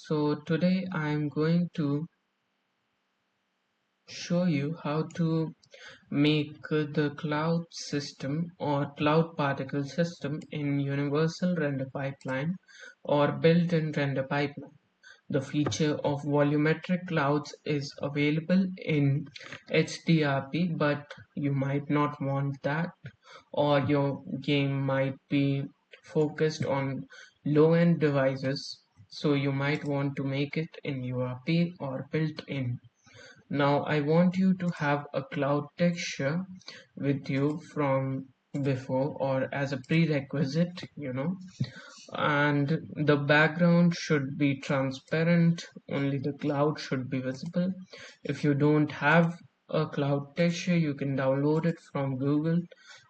So today I'm going to show you how to make the cloud system or cloud particle system in universal render pipeline or built-in render pipeline. The feature of volumetric clouds is available in HDRP, but you might not want that, or your game might be focused on low-end devices, so you might want to make it in URP or built-in. Now I want you to have a cloud texture with you from before or as a prerequisite, and the background should be transparent, only the cloud should be visible. If you don't have a cloud texture, you can download it from Google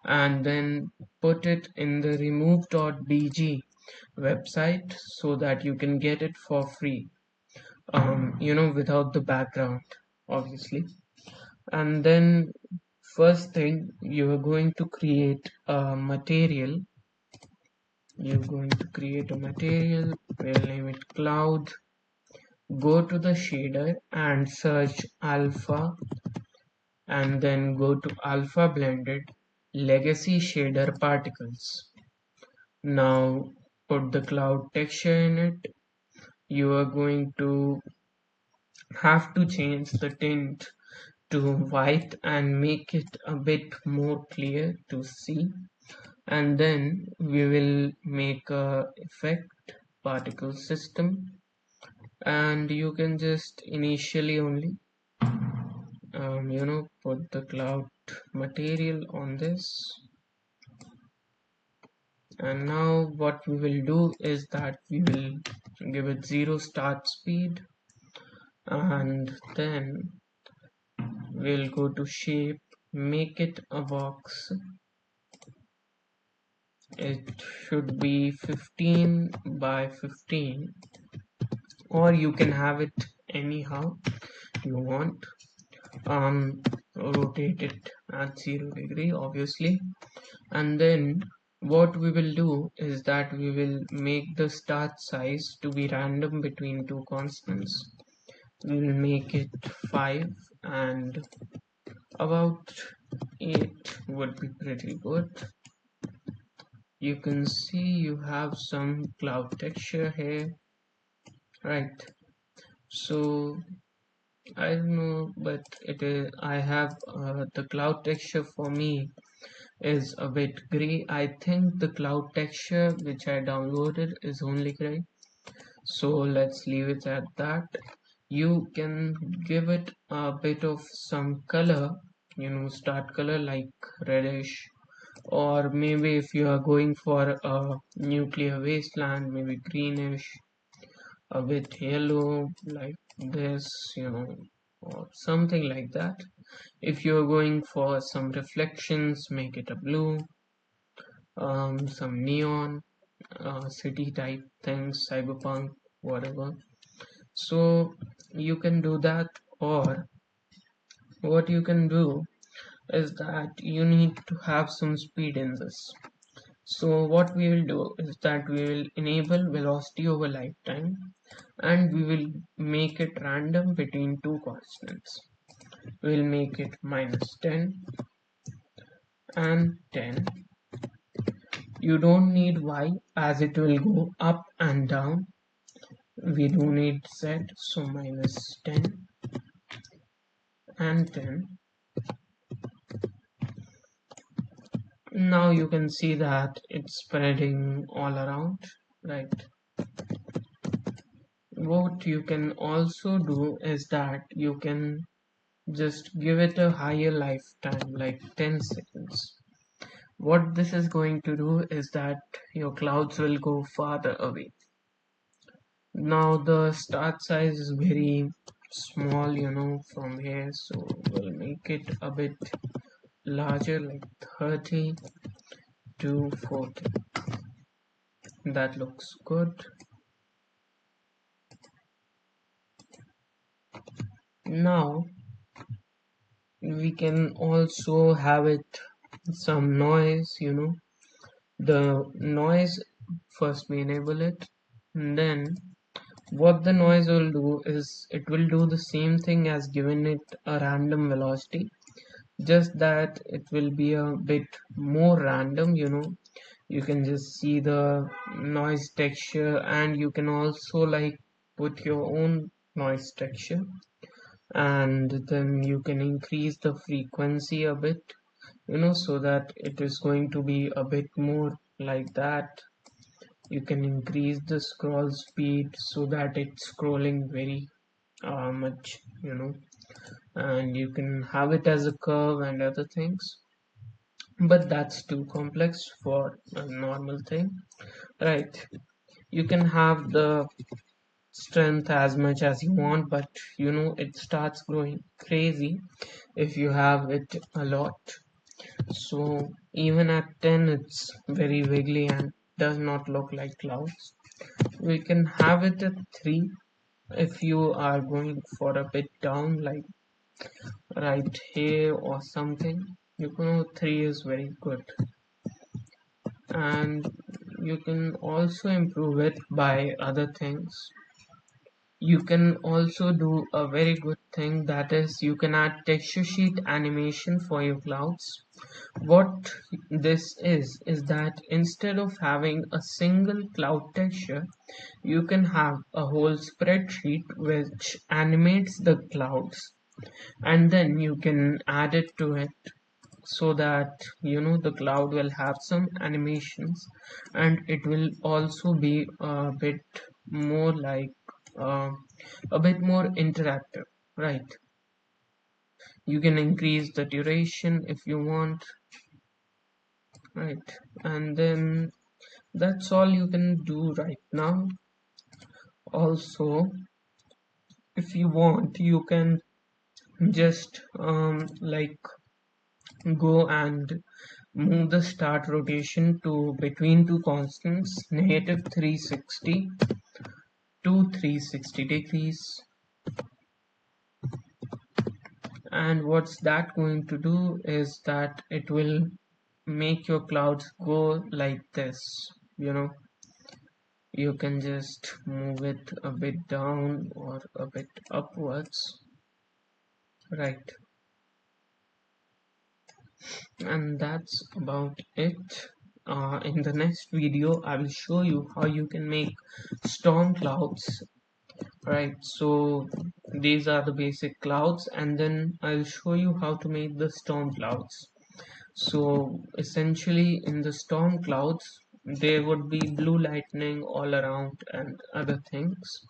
and then put it in the remove.bg website so that you can get it for free, without the background, obviously. And then first thing, you are going to create a material. You're going to create a material, we'll name it cloud. Go to the shader and search alpha, and then go to alpha blended legacy shader particles. Now put the cloud texture in it. You are going to have to change the tint to white and make it a bit more clear to see, and then we will make a effect particle system, and you can just initially only put the cloud material on this. And now what we will do is that we will give it 0 start speed, and then we'll go to shape, make it a box. It should be 15 by 15, or you can have it anyhow you want. Rotate it at 0 degree, obviously. And then what we will do is that we will make the start size to be random between two constants. We will make it 5, and about 8 would be pretty good. You can see you have some cloud texture here, right? So I don't know, but I have the cloud texture for me is a bit gray. I think the cloud texture which I downloaded is only gray, so let's leave it at that. You can give it a bit of some color, start color like reddish, or maybe if you are going for a nuclear wasteland, maybe greenish, a bit yellow like this, or something like that. If you're going for some reflections, make it a blue, some neon, city type things, cyberpunk, whatever. So you can do that, or what you can do is that you need to have some speed in this. So what we will do is that we will enable velocity over lifetime, and we will make it random between two constants. We'll make it -10 and 10. You don't need y as it will go up and down. We do need z, so -10 and 10. Now you can see that it's spreading all around, right? What you can also do is that you can just give it a higher lifetime, like 10 seconds. What this is going to do is that your clouds will go farther away. Now the start size is very small, from here, so we'll make it a bit larger, like 30 to 40. That looks good. Now we can also have it some noise, the noise. First we enable it, and then What the noise will do is it will do the same thing as giving it a random velocity, just that it will be a bit more random. You can just see the noise texture, and you can also like put your own noise texture, and then you can increase the frequency a bit, so that it is going to be a bit more like that. You can increase the scroll speed so that it's scrolling very much, and you can have it as a curve and other things, but that's too complex for a normal thing, right? You can have the strength as much as you want, but it starts growing crazy if you have it a lot. So even at 10 it's very wiggly and does not look like clouds. We can have it at 3 if you are going for a bit down, like right here or something. 3 is very good, and you can also improve it by other things. You can also do a very good thing, that is you can add texture sheet animation for your clouds. What this is that instead of having a single cloud texture, you can have a whole spreadsheet which animates the clouds, and then you can add it to it, so that the cloud will have some animations, and it will also be a bit more like uh, a bit more interactive, right? You can increase the duration if you want, right? And then that's all you can do right now. Also, if you want, you can just like go and move the start rotation to between two constants, negative 360 to 360 degrees. And what's that going to do is that it will make your clouds go like this. You can just move it a bit down or a bit upwards, right? And that's about it. In the next video I will show you how you can make storm clouds, right? So these are the basic clouds, and then I'll show you how to make the storm clouds. So essentially in the storm clouds there would be blue lightning all around and other things,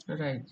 right?